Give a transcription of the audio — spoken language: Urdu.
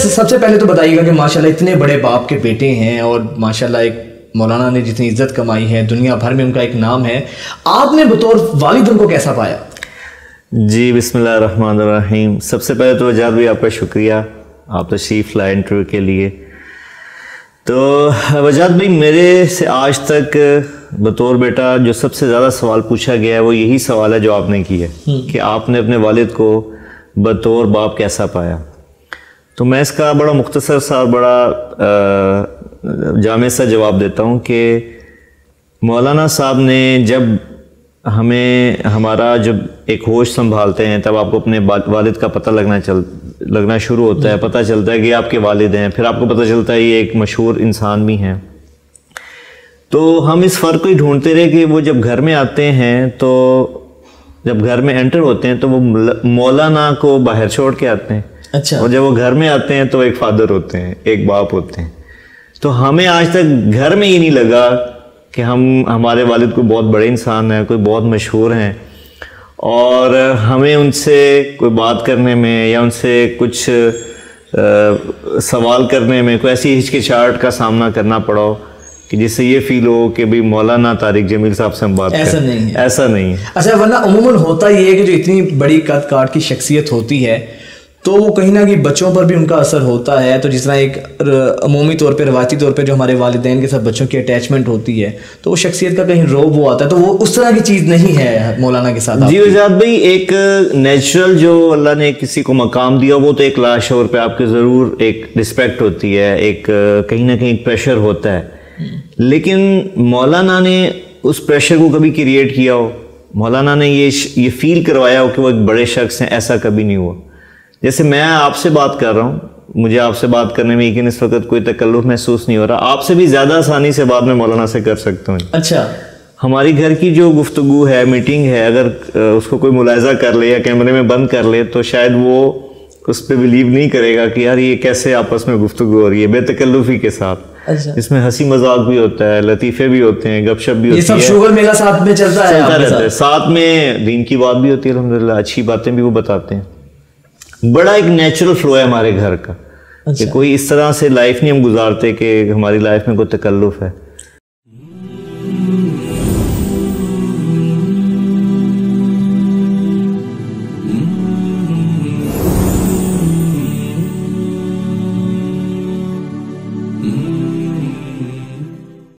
سب سے پہلے تو بتائیے گا کہ ماشاءاللہ اتنے بڑے باپ کے بیٹے ہیں اور ماشاءاللہ ایک مولانا نے جتنی عزت کمائی ہے دنیا بھر میں ان کا ایک نام ہے, آپ نے بطور والد ان کو کیسا پایا؟ جی بسم اللہ الرحمن الرحیم. سب سے پہلے تو وجاد بھی آپ کا شکریہ, آپ تشریف لائے انٹرویو کے لیے. تو وجاد بھائی, میرے سے آج تک بطور بیٹا جو سب سے زیادہ سوال پوچھا گیا ہے وہ یہی سوال ہے جو آپ نے کیا ہے کہ آپ نے اپنے والد کو بطور باپ کیسا پایا. تو میں اس کا بڑا مختصر سا اور بڑا جامع سا جواب دیتا ہوں کہ مولانا صاحب نے جب ہمیں ہمارا جب ایک ہوش سنبھالتے ہیں تب آپ کو اپنے والد کا پتہ لگنا شروع ہوتا ہے, پتہ چلتا ہے کہ آپ کے والد ہیں, پھر آپ کو پتہ چلتا ہے یہ ایک مشہور انسان بھی ہیں. تو ہم اس فرق کو ہی ڈھونڈتے رہے کہ وہ جب گھر میں آتے ہیں تو جب گھر میں انٹر ہوتے ہیں تو وہ مولانا کو باہر چھوڑ کے آتے ہیں. اچھا. اور جب وہ گھر میں آتے ہیں تو ایک فادر ہوتے ہیں, ایک باپ ہوتے ہیں. تو ہمیں آج تک گھر میں یہ نہیں لگا کہ ہمارے والد کوئی بہت بڑے انسان ہیں, کوئی بہت مشہور ہیں, اور ہمیں ان سے کوئی بات کرنے میں یا ان سے کچھ سوال کرنے میں کوئی ایسی ہچکچاہٹ کا سامنا کرنا پڑا ہو کہ جس سے یہ فیل ہو کہ بھی مولانا طارق جمیل صاحب سے ہم بات کریں. ایسا نہیں ہے. اچھا, ورنہ عموماً ہوتا یہ ہے کہ جو اتنی بڑی قد کاٹ کی شخصیت ہوتی ہے تو وہ کہیں نہ کہیں بچوں پر بھی ان کا اثر ہوتا ہے. تو جس طرح ایک عمومی طور پہ روایتی طور پہ جو ہمارے والدین کے ساتھ بچوں کی اٹیچمنٹ ہوتی ہے تو وہ شخصیت کا کہیں روب وہ آتا ہے, تو وہ اس طرح کی چیز نہیں ہے مولانا کے ساتھ. جی وجاد بھائی, ایک نیچرل جو اللہ نے کسی کو مقام دیا وہ تو ایک لاشعور پہ آپ کے ضرور ایک رسپیکٹ ہوتی ہے, ایک کہیں نہ کہیں پریشر ہوتا ہے. لیکن مولانا نے اس پریشر کو کبھی کریٹ کیا ہو, مولانا نے یہ فیل کروایا ہو کہ وہ ایک بڑے شخص ہیں, ایسا کبھی نہیں ہوا. جیسے میں آپ سے بات کر رہا ہوں, مجھے آپ سے بات کرنے میں یقین اس وقت کوئی تکلف محسوس نہیں ہو رہا, آپ سے بھی زیادہ آسانی سے بات میں مولانا سے کر سکتا ہوں. اچھا. ہماری گھر کی جو گفتگو ہے, میٹنگ ہے, اگر اس کو کوئی ملاحظہ کر لے یا کیمرے میں بند کر لے تو شاید وہ اس پہ بلیو نہیں کرے گا کہ یار یہ کیسے آپس میں گفتگو ہو رہی ہے بے تکلفی کے ساتھ. اچھا. اس میں ہنسی مذاق بھی ہوتا ہے, لطیفے بھی ہوتے ہیں, گپ شپ بھی ہوتی ہے, یہ سب شوگر میگا ساتھ میں چلتا رہتا ہے. ساتھ میں دین کی بات بھی ہوتی ہے الحمدللہ, اچھی باتیں بھی وہ بتاتے ہیں. بڑا ایک نیچرل فلو ہے ہمارے گھر کا کہ کوئی اس طرح سے لائف نہیں ہم گزارتے کہ ہماری لائف میں کوئی تکلف ہے.